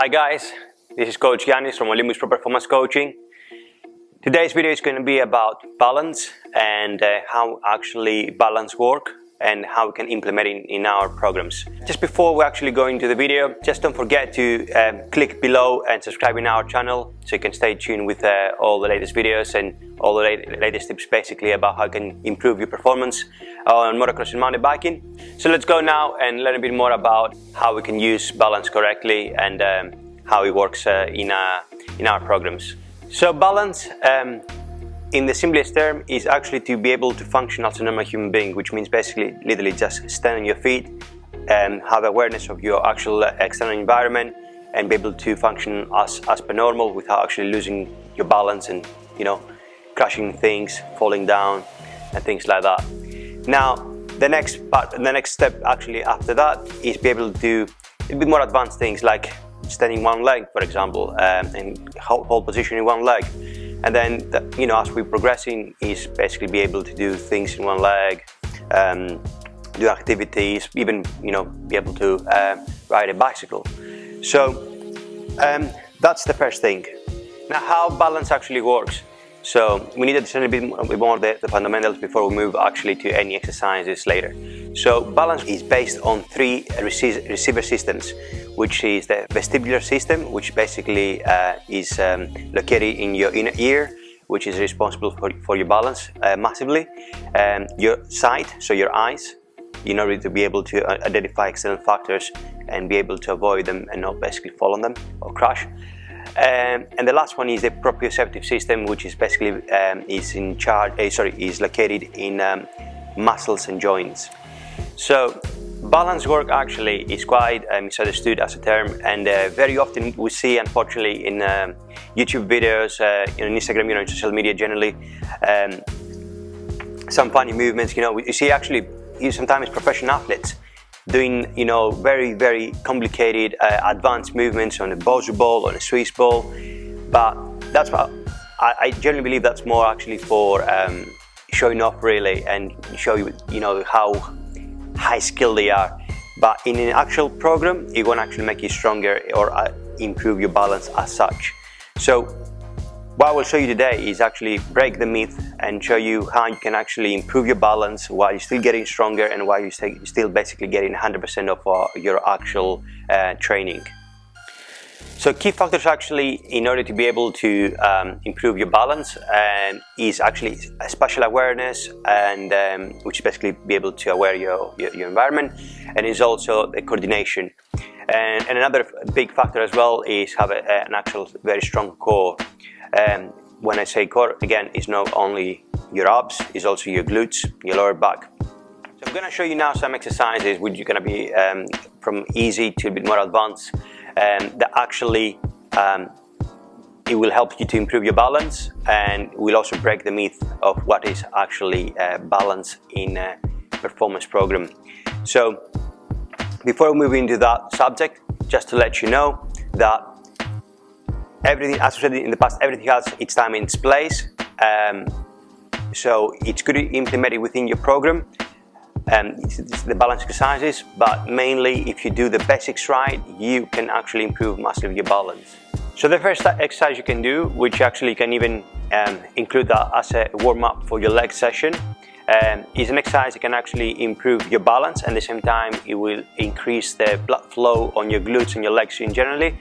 Hi guys, this is Coach Yanis from Olympus Pro Performance Coaching. Today's video is going to be about balance and how actually balance work and how we can implement it in our programs. Just before we actually go into the video, just don't forget to click below and subscribe in our channel so you can stay tuned with all the latest videos and all the latest tips basically about how you can improve your performance on motocross and mountain biking. So let's go now and learn a bit more about how we can use balance correctly and how it works in our programs. So balance, in the simplest term, is actually to be able to function as a normal human being, which means basically literally just stand on your feet and have awareness of your actual external environment and be able to function as per normal without actually losing your balance and, you know, crashing things, falling down and things like that. Now the next step actually after that is be able to do a bit more advanced things like standing one leg, for example, and hold position in one leg. And then, as we're progressing, is basically be able to do things in one leg, do activities, even, be able to ride a bicycle. So that's the first thing. Now, how balance actually works. So we need to understand a bit more the fundamentals before we move actually to any exercises later. So balance is based on three receiver systems, which is the vestibular system, which basically is located in your inner ear, which is responsible for your balance massively. Your sight, so your eyes, in order to be able to identify external factors and be able to avoid them and not basically fall on them or crash. And the last one is the proprioceptive system, which is basically is located in muscles and joints. So balance work actually is quite misunderstood as a term, and very often we see, unfortunately, in YouTube videos, in Instagram, in social media generally, some funny movements. You see actually sometimes professional athletes doing very, very complicated advanced movements on a Bosu ball, on a Swiss ball, but that's what I generally believe that's more actually for showing off really and show you how high skilled they are. But in an actual program, it won't actually make you stronger or improve your balance as such. So what I will show you today is actually break the myth and show you how you can actually improve your balance while you're still getting stronger and while you're still basically getting 100% of your actual training. So key factors actually in order to be able to improve your balance is actually a spatial awareness, and which is basically be able to aware your environment, and is also the coordination. And another big factor as well is have an actual very strong core. When I say core, again, it's not only your abs, it's also your glutes, your lower back. So I'm going to show you now some exercises which are going to be from easy to a bit more advanced, that actually it will help you to improve your balance, and will also break the myth of what is actually balance in a performance program. So before we move into that subject, just to let you know that everything, as I said in the past, everything has its time and its place. So it's good to implement it within your program. It's the balance exercises, but mainly if you do the basics right, you can actually improve massively your balance. So the first exercise you can do, which actually can even include that as a warm-up for your leg session, is an exercise that can actually improve your balance, and at the same time it will increase the blood flow on your glutes and your legs in generally.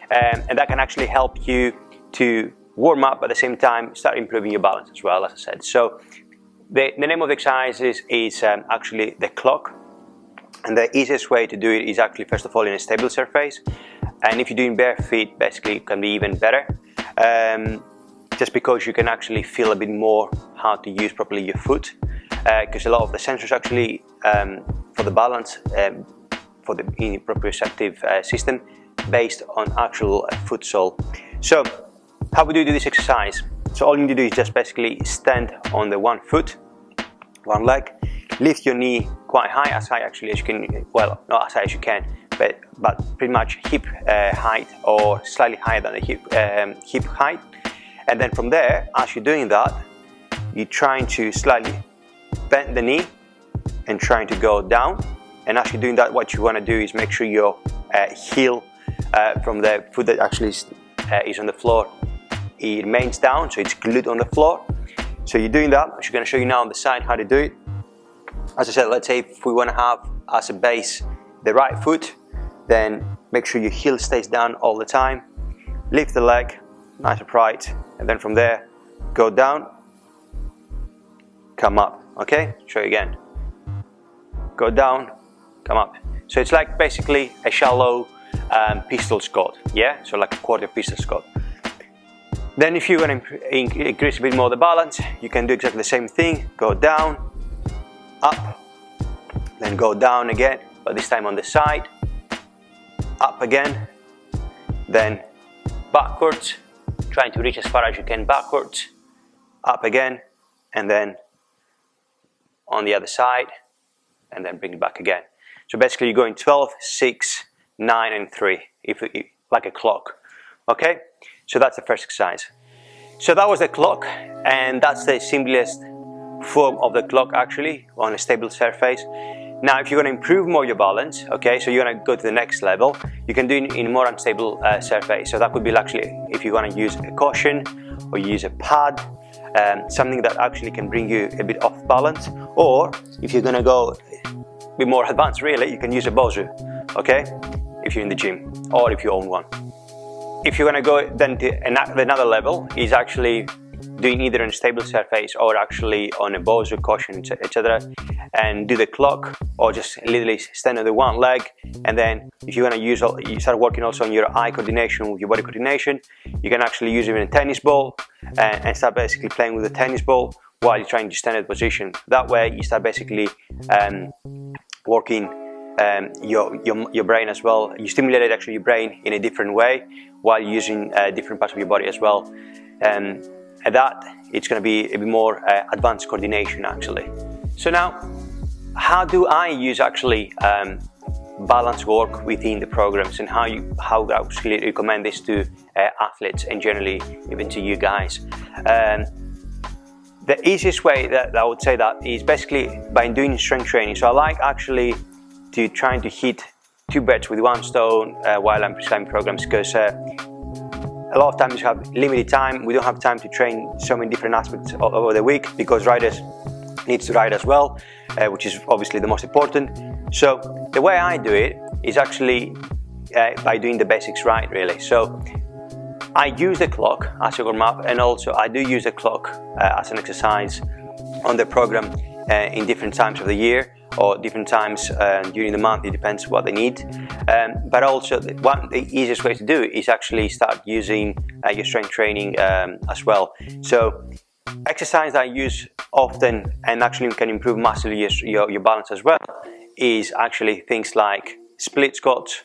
And that can actually help you to warm up at the same time start improving your balance as well, as I said. So the name of the exercise is actually the clock, and the easiest way to do it is actually first of all in a stable surface, and if you're doing bare feet, basically it can be even better, just because you can actually feel a bit more how to use properly your foot, because a lot of the sensors actually for the balance for the proprioceptive system based on actual foot sole. So how we do this exercise? So all you need to do is just basically stand on the one foot, one leg, lift your knee quite high actually as you can, well, not as high as you can, but pretty much hip height or slightly higher than the hip height. And then from there, as you're doing that, you're trying to slightly bend the knee and trying to go down. And as you're doing that, what you want to do is make sure your heel from the foot that actually is on the floor, it remains down, so it's glued on the floor. So you're doing that. I'm just going to show you now on the side how to do it. As I said, let's say if we want to have as a base the right foot, then make sure your heel stays down all the time. Lift the leg, nice upright, and then from there, go down, come up. Okay, show you again. Go down, come up. So it's like basically a shallow pistol squat, yeah? So like a quarter pistol squat. Then if you want to increase a bit more the balance, you can do exactly the same thing. Go down, up, then go down again, but this time on the side, up again, then backwards, trying to reach as far as you can backwards, up again, and then on the other side, and then bring it back again. So basically you're going 12, 6, 9 and 3, like a clock. Okay, so that's the first exercise. So that was the clock, and that's the simplest form of the clock actually on a stable surface. Now if you want to improve more your balance, okay, so you want to go to the next level, you can do it in a more unstable surface. So that could be actually if you want to use a cushion or use a pad, something that actually can bring you a bit off balance, or if you're going to go a bit more advanced really, you can use a Bosu, okay, if you're in the gym or if you own one. If you're going to go then to another level, is actually doing either on a stable surface or actually on a Bosu, cushion, etc., and do the clock, or just literally stand on the one leg. And then if you want to use, you start working also on your eye coordination with your body coordination, you can actually use even a tennis ball and start basically playing with the tennis ball while you're trying to stand at position. That way you start basically working your brain as well. You stimulate actually your brain in a different way while using different parts of your body as well. And that it's going to be a bit more advanced coordination actually. So now, how do I use actually balance work within the programs, and how I actually recommend this to athletes and generally even to you guys? The easiest way that I would say that is basically by doing strength training. So I like actually to trying to hit two birds with one stone while I'm prescribing programs, because a lot of times we have limited time. We don't have time to train so many different aspects over the week, because riders need to ride as well, which is obviously the most important. So the way I do it is actually by doing the basics right, really. So I use the clock as a warm-up, and also I do use the clock as an exercise on the program in different times of the year or different times during the month. It depends what they need. But also the easiest way to do it is actually start using your strength training as well. So exercise I use often and actually can improve massively your balance as well is actually things like split squats,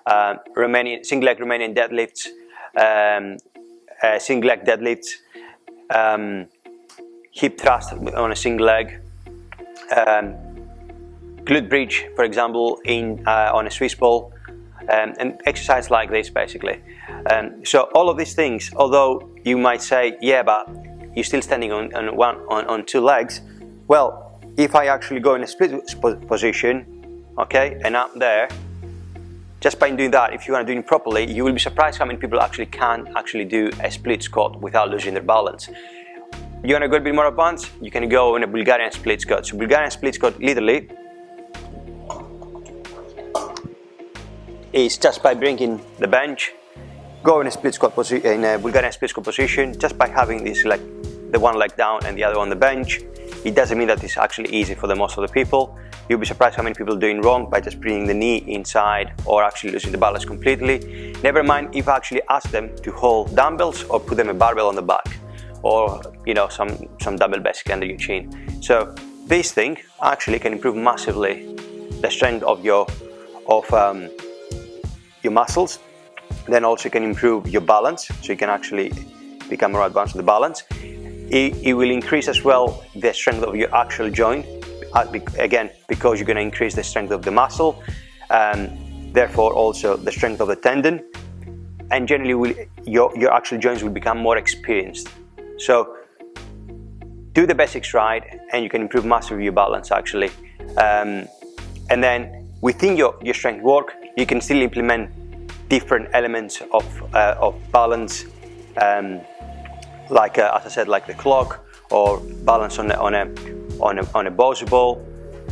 single leg Romanian deadlifts, single leg deadlifts, hip thrust on a single leg, glute bridge, for example, on a Swiss ball, and exercise like this basically. So all of these things, although you might say, yeah, but you're still standing on two legs. Well, if I actually go in a split position, okay, and up there, just by doing that, if you want to do it properly, you will be surprised how many people actually can do a split squat without losing their balance. You want to go a bit more advanced, you can go in a Bulgarian split squat. So Bulgarian split squat literally is just by bringing the bench, go in a split squat position, in a Bulgarian split squat position, just by having this like the one leg down and the other on the bench. It doesn't mean that it's actually easy for the most of the people. You'll be surprised how many people are doing wrong by just bringing the knee inside or actually losing the balance completely. Never mind if I actually ask them to hold dumbbells or put them a barbell on the back, or some dumbbell basically under your chin. So this thing actually can improve massively the strength of your muscles. Then also can improve your balance, so you can actually become more advanced with the balance. It will increase as well the strength of your actual joint, again because you're going to increase the strength of the muscle, therefore also the strength of the tendon, and generally your actual joints will become more experienced. So do the basics right and you can improve massively your balance actually. And then within your strength work, you can still implement different elements of balance, like as I said, like the clock, or balance on a bocce ball,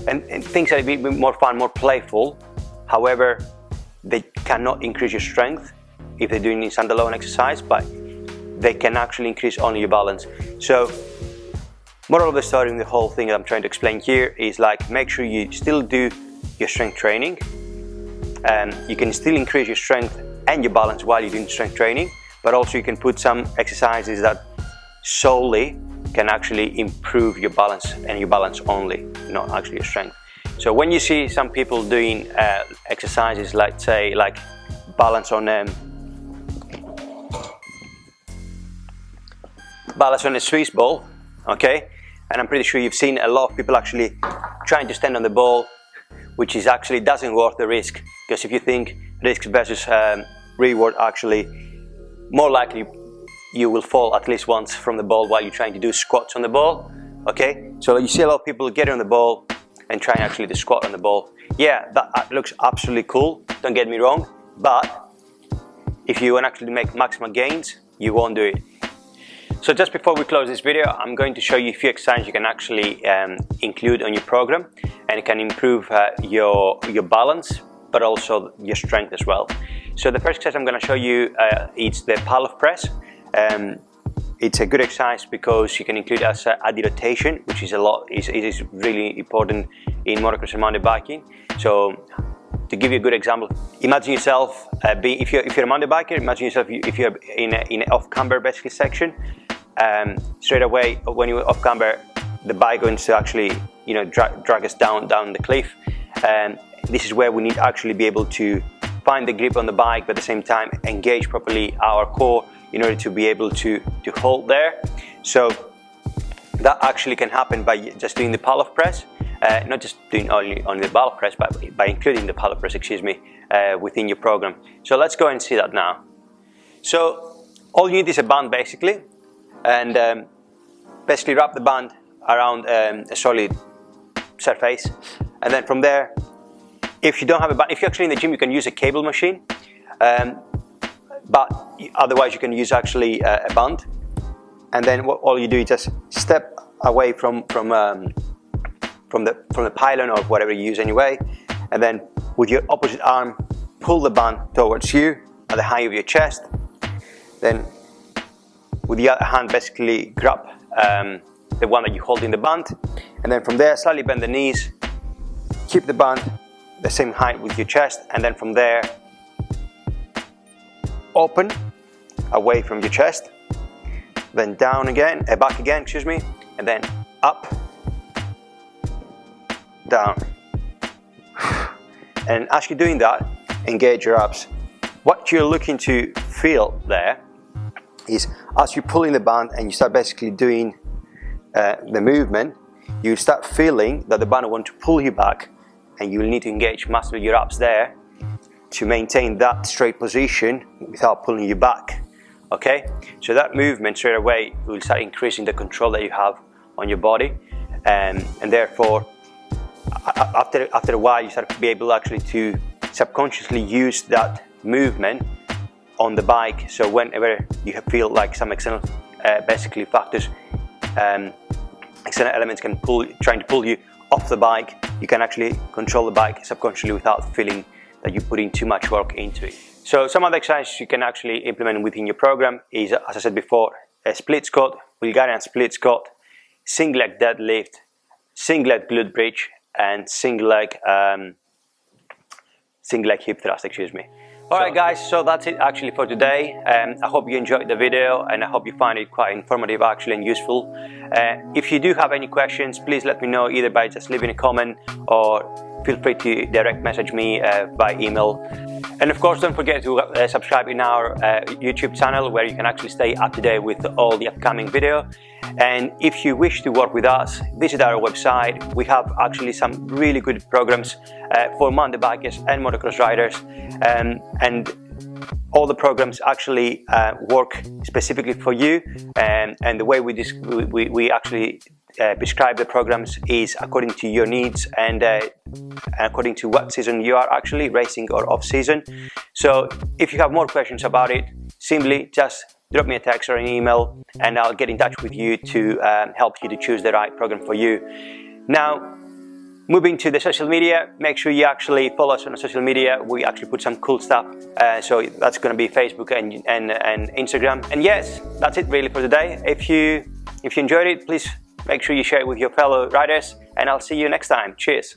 and things that are a bit more fun, more playful. However, they cannot increase your strength if they're doing this standalone exercise, but they can actually increase only your balance. So moral of the story in the whole thing that I'm trying to explain here is, like, make sure you still do your strength training. You can still increase your strength and your balance while you're doing strength training, but also you can put some exercises that solely can actually improve your balance, and your balance only, not actually your strength. So when you see some people doing exercises like, say, like balance on a Swiss ball, okay, and I'm pretty sure you've seen a lot of people actually trying to stand on the ball, which is actually doesn't worth the risk, because if you think risk versus reward, actually more likely you will fall at least once from the ball while you're trying to do squats on the ball. Okay, so you see a lot of people get on the ball and try and actually do squat on the ball. Yeah, that looks absolutely cool, don't get me wrong, but if you want to actually make maximum gains, you won't do it. So just before we close this video, I'm going to show you a few exercises you can actually include on your program, and it can improve your balance, but also your strength as well. So the first exercise I'm going to show you, it's the pull-off press. It's a good exercise because you can include it as added rotation, which is is really important in motocross and mountain biking. So to give you a good example, imagine yourself if you're a mountain biker, imagine yourself if you're in an off-camber basically section. Straight away when you're off camber, the bike going to actually, you know, drag us down the cliff, and this is where we need to actually be able to find the grip on the bike, but at the same time engage properly our core in order to be able to hold there. So that actually can happen by just doing the pull-off press, not just doing only the pull-off press, but by including the pull-off press, within your program. So let's go and see that now. So all you need is a band basically, and basically wrap the band around a solid surface, and then from there, if you don't have a band, if you're actually in the gym, you can use a cable machine, but otherwise you can use actually a band, and then all you do is just step away from the pylon or whatever you use anyway, and then with your opposite arm pull the band towards you at the height of your chest, then with the other hand basically grab the one that you hold in the band, and then from there slightly bend the knees, keep the band the same height with your chest, and then from there open away from your chest, then down again, back again, excuse me, and then up, down. And as you're doing that, engage your abs. What you're looking to feel there is, as you pull in the band and you start basically doing the movement, you start feeling that the band will want to pull you back, and you will need to engage massively your abs there to maintain that straight position without pulling you back. Okay, so that movement straight away will start increasing the control that you have on your body, and therefore after a while you start to be able actually to subconsciously use that movement on the bike. So whenever you feel like some external basically factors, external elements trying to pull you off the bike, you can actually control the bike subconsciously without feeling that you're putting too much work into it. So some other exercises you can actually implement within your program is, as I said before, a split squat, Bulgarian split squat, single leg deadlift, single leg glute bridge, and single leg hip thrust, excuse me. Alright guys, so that's it actually for today. I hope you enjoyed the video, and I hope you find it quite informative actually and useful. If you do have any questions, please let me know either by just leaving a comment, or feel free to direct message me by email. And of course, don't forget to subscribe in our YouTube channel, where you can actually stay up to date with all the upcoming video. And if you wish to work with us, visit our website. We have actually some really good programs for mountain bikers and motocross riders, and all the programs actually work specifically for you. And the way we actually prescribe the programs is according to your needs and according to what season you are actually racing or off season. So if you have more questions about it, simply just drop me a text or an email and I'll get in touch with you to help you to choose the right program for you. Now, moving to the social media, make sure you actually follow us on social media. We actually put some cool stuff. So that's going to be Facebook and Instagram. And yes, that's it really for today. If you enjoyed it, please make sure you share it with your fellow riders and I'll see you next time. Cheers.